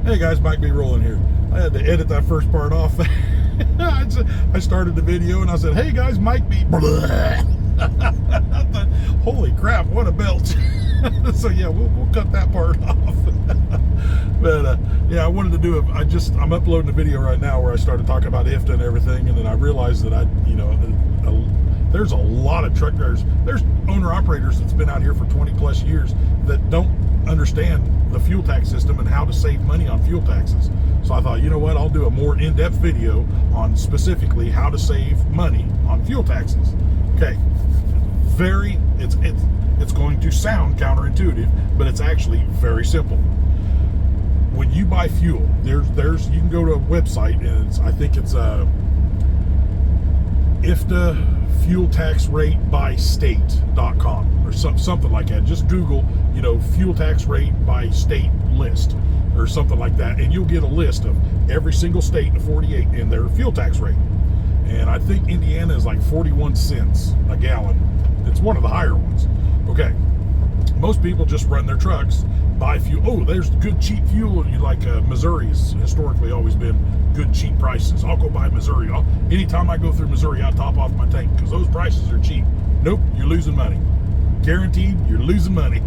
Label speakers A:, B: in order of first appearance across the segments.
A: Hey guys, Mike B. Rolling here. I had to edit that first part off. I started the video and I said, hey guys, Mike B. I thought, holy crap, what a belch. So yeah, we'll cut that part off. But yeah, I wanted to do it. I'm uploading a video right now where I started talking about IFTA and everything, and then I realized that there's a lot of truckers, there's owner-operators that's been out here for 20 plus years that don't understand the fuel tax system and how to save money on fuel taxes. So I thought, you know what, I'll do a more in-depth video on specifically how to save money on fuel taxes. Okay, it's going to sound counterintuitive, but it's actually very simple. When you buy fuel, there's you can go to a website, and I think it's IFTA fuel tax rate by state.com or something like that. Just Google, fuel tax rate by state list or something like that, and you'll get a list of every single state in the 48 and their fuel tax rate. And I think Indiana is like 41 cents a gallon. It's one of the higher ones. Okay, most people just run their trucks, buy fuel. Oh, there's good cheap fuel. Missouri's historically always been good cheap prices. I'll go buy Missouri. Anytime I go through Missouri, I top off my tank because those prices are cheap. Nope, you're losing money. Guaranteed, you're losing money.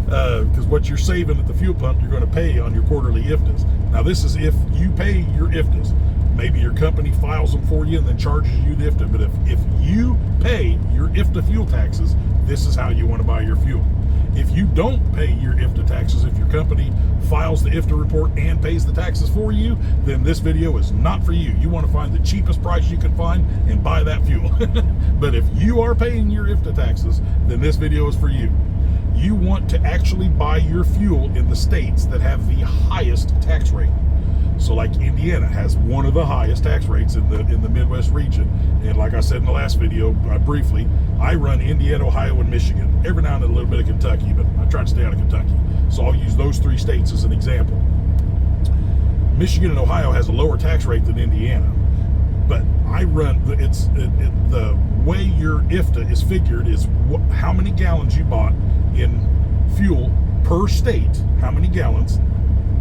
A: Because what you're saving at the fuel pump, you're going to pay on your quarterly IFTAs. Now, this is if you pay your IFTAs. Maybe your company files them for you and then charges you the IFTA. But if you pay your IFTA fuel taxes, this is how you want to buy your fuel. If you don't pay your IFTA taxes, if your company files the IFTA report and pays the taxes for you, then this video is not for you. You want to find the cheapest price you can find and buy that fuel. But if you are paying your IFTA taxes, then this video is for you. You want to actually buy your fuel in the states that have the highest tax rate. So like Indiana has one of the highest tax rates in the Midwest region. And like I said in the last video, briefly, I run Indiana, Ohio, and Michigan. Every now and then a little bit of Kentucky, but I try to stay out of Kentucky. So I'll use those three states as an example. Michigan and Ohio has a lower tax rate than Indiana. But I run, the way your IFTA is figured is how many gallons you bought in fuel per state, how many gallons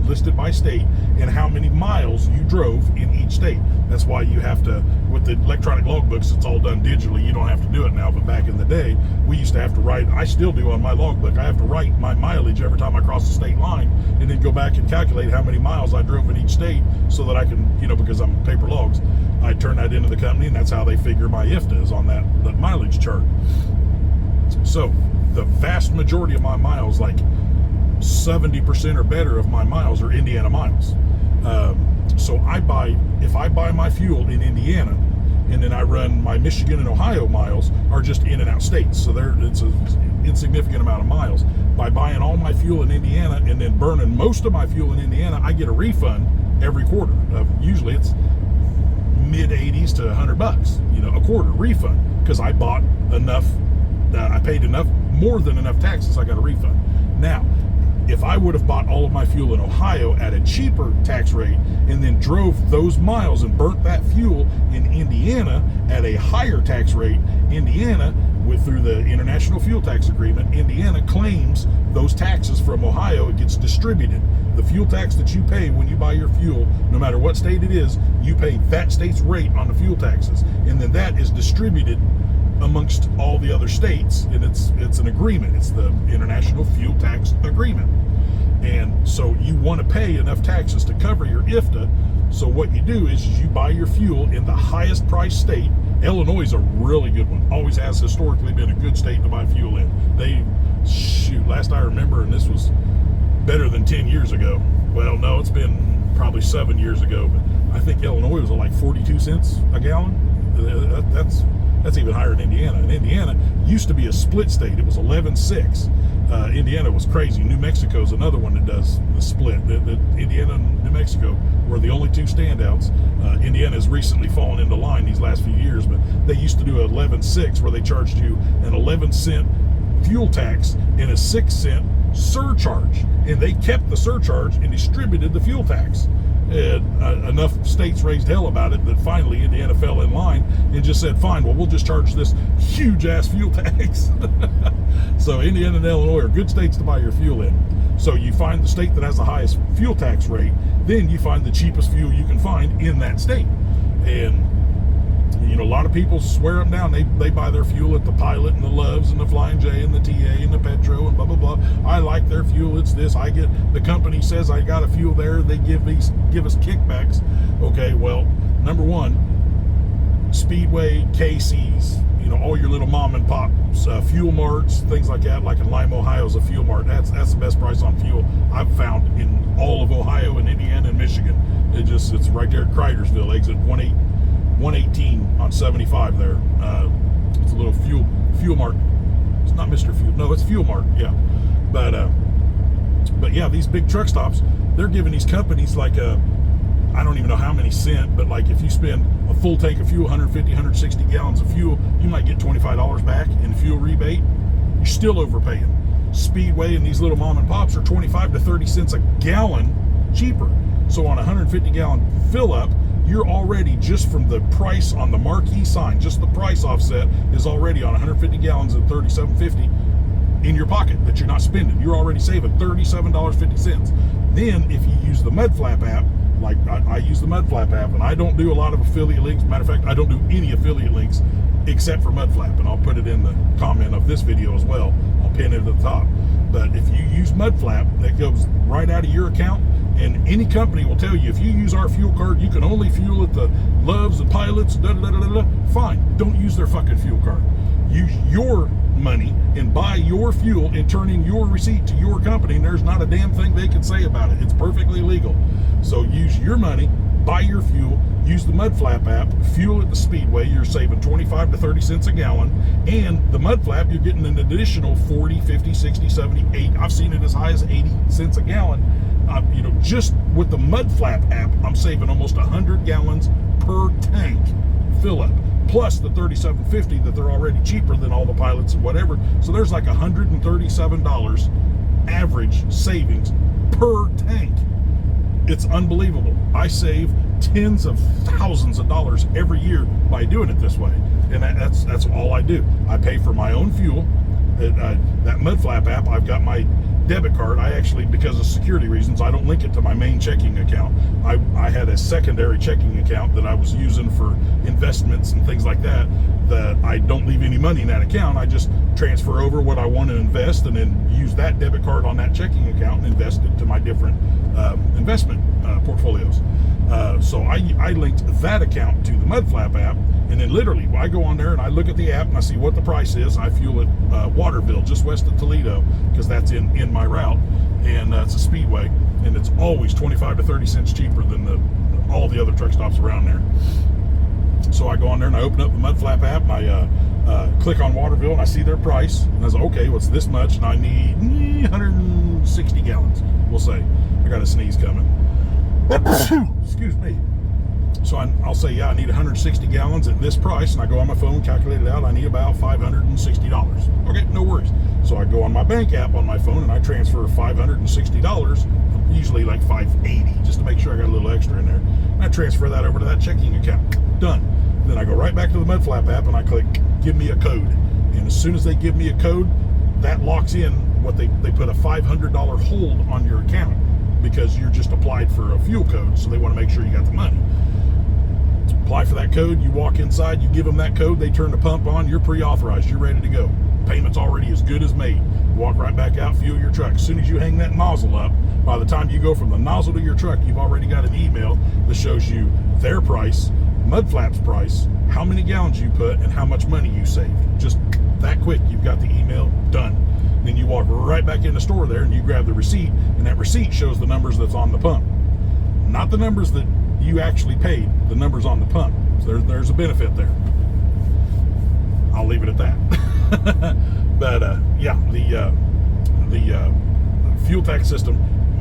A: listed by state, and how many miles you drove in each state. That's why you have to, with the electronic logbooks, it's all done digitally. You don't have to do it now, but back in the day, we used to have to write, I still do on my logbook, I have to write my mileage every time I cross the state line, and then go back and calculate how many miles I drove in each state so that I can, because I'm paper logs, I turn that into the company, and that's how they figure my IFTA is on that mileage chart. So the vast majority of my miles, like 70% or better of my miles, are Indiana miles. So if I buy my fuel in Indiana, and then I run my Michigan and Ohio miles, are just in and out states. So it's an insignificant amount of miles. By buying all my fuel in Indiana and then burning most of my fuel in Indiana, I get a refund every quarter. Usually it's mid 80s to $100, a quarter refund, because I bought enough, I paid enough, more than enough taxes, I got a refund. Now, if I would have bought all of my fuel in Ohio at a cheaper tax rate and then drove those miles and burnt that fuel in Indiana at a higher tax rate, Indiana, through the International Fuel Tax Agreement, Indiana claims those taxes from Ohio. It gets distributed. The fuel tax that you pay when you buy your fuel, no matter what state it is, you pay that state's rate on the fuel taxes. And then that is distributed amongst all the other states, and it's an agreement. It's the International Fuel Tax Agreement. And so you want to pay enough taxes to cover your IFTA. So what you do is you buy your fuel in the highest price state. Illinois is a really good one. Always has historically been a good state to buy fuel in. Last I remember, and this was better than 10 years ago. Well, no, it's been probably 7 years ago, but I think Illinois was like 42 cents a gallon. That's even higher than Indiana. And Indiana used to be a split state. It was 11.6. Indiana was crazy. New Mexico is another one that does the split. Indiana and New Mexico were the only two standouts. Indiana has recently fallen into line these last few years, but they used to do 11.6, where they charged you an 11-cent fuel tax and a 6-cent surcharge. And they kept the surcharge and distributed the fuel tax. Enough states raised hell about it that finally Indiana fell in line and just said, fine, well, we'll just charge this huge ass fuel tax. So Indiana and Illinois are good states to buy your fuel in. So you find the state that has the highest fuel tax rate, then you find the cheapest fuel you can find in that state. And a lot of people swear them down. They buy their fuel at the Pilot and the Loves and the Flying J and the TA and the Petro and blah blah blah. I like their fuel. It's this. The company says I got a fuel there. They give us kickbacks. Okay, well, number one, Speedway, Casey's, all your little mom and pop fuel marts, things like that. Like in Lima, Ohio, is a fuel mart. That's the best price on fuel I've found in all of Ohio and Indiana and Michigan. It's right there at Cridersville, exit 118 on 75 there. It's a little fuel mart. It's not Mr. Fuel. No, it's Fuel Mart. Yeah, but yeah, these big truck stops, they're giving these companies like I don't even know how many cent, but like if you spend a full tank of fuel, 150, 160 gallons of fuel, you might get $25 back in fuel rebate. You're still overpaying. Speedway and these little mom and pops are 25 to 30 cents a gallon cheaper. So on a 150 gallon fill up, you're already, just from the price on the marquee sign, just the price offset is already on 150 gallons at $37.50 in your pocket that you're not spending. You're already saving $37.50. Then if you use the Mudflap app, like I use the Mudflap app, and I don't do a lot of affiliate links. Matter of fact, I don't do any affiliate links except for Mudflap, and I'll put it in the comment of this video as well. I'll pin it at the top. But if you use Mudflap, that goes right out of your account, and any company will tell you, if you use our fuel card, you can only fuel at the Loves and Pilots, fine. Don't use their fucking fuel card. Use your money and buy your fuel and turn in your receipt to your company, and there's not a damn thing they can say about it. It's perfectly legal. So use your money, buy your fuel, use the Mudflap app, fuel at the Speedway. You're saving 25 to 30 cents a gallon, and the Mudflap, you're getting an additional 40, 50, 60, 70, 80. I've seen it as high as 80 cents a gallon. Just with the Mudflap app, I'm saving almost 100 gallons per tank fill up, plus the $37.50 that they're already cheaper than all the Pilots and whatever. So there's like $137 average savings per tank. It's unbelievable. I save tens of thousands of dollars every year by doing it this way, and that's all I do. I pay for my own fuel. That Mudflap app, I've got my debit card. I actually, because of security reasons, I don't link it to my main checking account. I had a secondary checking account that I was using for investments and things like that I don't leave any money in that account. I just transfer over what I want to invest and then use that debit card on that checking account and invest it to my different investment portfoliows. So I linked that account to the Mudflap app, and then literally I go on there and I look at the app and I see what the price is. I fuel at Waterville, just west of Toledo, because that's in my route, and it's a Speedway, and it's always 25 to 30 cents cheaper than all the other truck stops around there. So I go on there and I open up the Mudflap app, and I click on Waterville, and I see their price, and I was like, okay, what's this much? And I need 160 gallons, we'll say. I got a sneeze coming. Excuse me. So I'll say, yeah, I need 160 gallons at this price, and I go on my phone, calculate it out. I need about $560. Okay, no worries. So I go on my bank app on my phone, and I transfer $560, usually like $580, just to make sure I got a little extra in there. And I transfer that over to that checking account. Done. Then I go right back to the Mudflap app, and I click give me a code. And as soon as they give me a code, that locks in what they put a $500 hold on your account, because you're just applied for a fuel code, so they want to make sure you got the money. Apply for that code, you walk inside, you give them that code, they turn the pump on, you're pre-authorized, you're ready to go. Payment's already as good as made. You walk right back out, fuel your truck. As soon as you hang that nozzle up, by the time you go from the nozzle to your truck, you've already got an email that shows you their price, Mudflap's price, how many gallons you put, and how much money you saved. Just that quick, you've got the email, done. Then you walk right back in the store there and you grab the receipt, and that receipt shows the numbers that's on the pump. Not the numbers that you actually paid, the numbers on the pump. So there's a benefit there. I'll leave it at that. But yeah, the fuel tax system,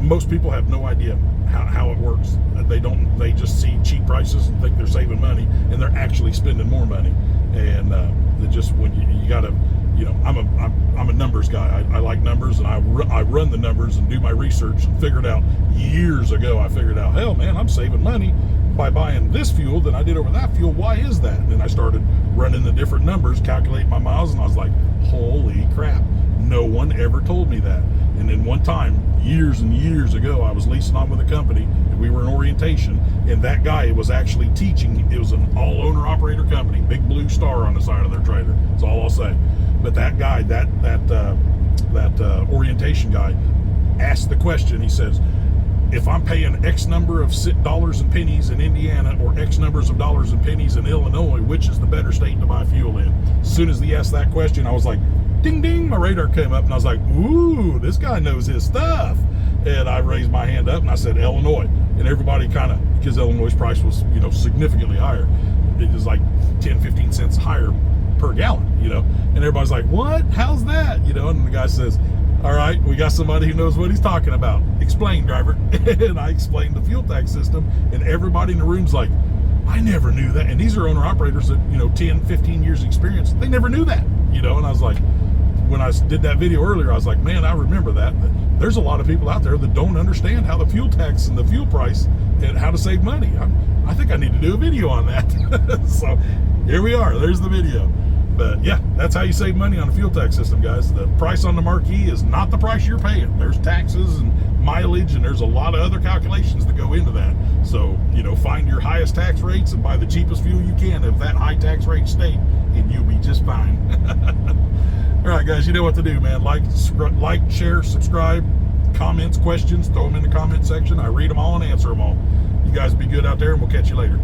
A: most people have no idea how it works. They just see cheap prices and think they're saving money, and they're actually spending more money. And when you gotta, I'm a numbers guy. I like numbers, and I run the numbers and do my research, and figured out years ago, hell man, I'm saving money by buying this fuel than I did over that fuel. Why is that? And then I started running the different numbers, calculating my miles, and I was like, holy crap, No one ever told me that. And then one time, years and years ago, I was leasing on with a company, and we were in orientation, and that guy was actually teaching. It was an all owner operator company, big blue star on the side of their trailer. That's all I'll say. But that guy, that orientation guy, asked the question. He says, if I'm paying X number of dollars and pennies in Indiana or X numbers of dollars and pennies in Illinois, which is the better state to buy fuel in? As soon as he asked that question, I was like, ding, ding, my radar came up, and I was like, ooh, this guy knows his stuff. And I raised my hand up and I said, Illinois. And everybody kind of, because Illinois' price was, significantly higher. It was like 10, 15 cents higher per gallon, and everybody's like, what? How's that? And the guy says, all right, we got somebody who knows what he's talking about. Explain, driver. And I explained the fuel tax system, and everybody in the room's like, I never knew that. And these are owner-operators that, 10, 15 years experience. They never knew that, And I was like, when I did that video earlier, I was like, man, I remember that. But there's a lot of people out there that don't understand how the fuel tax and the fuel price and how to save money. I think I need to do a video on that. So here we are. There's the video. But yeah, that's how you save money on a fuel tax system, guys. The price on the marquee is not the price you're paying. There's taxes and mileage, and there's a lot of other calculations that go into that. So, find your highest tax rates and buy the cheapest fuel you can of that high tax rate state, and you'll be just fine. All right, guys, you know what to do, man. Like, share, subscribe, comments, questions, throw them in the comment section. I read them all and answer them all. You guys be good out there, and we'll catch you later.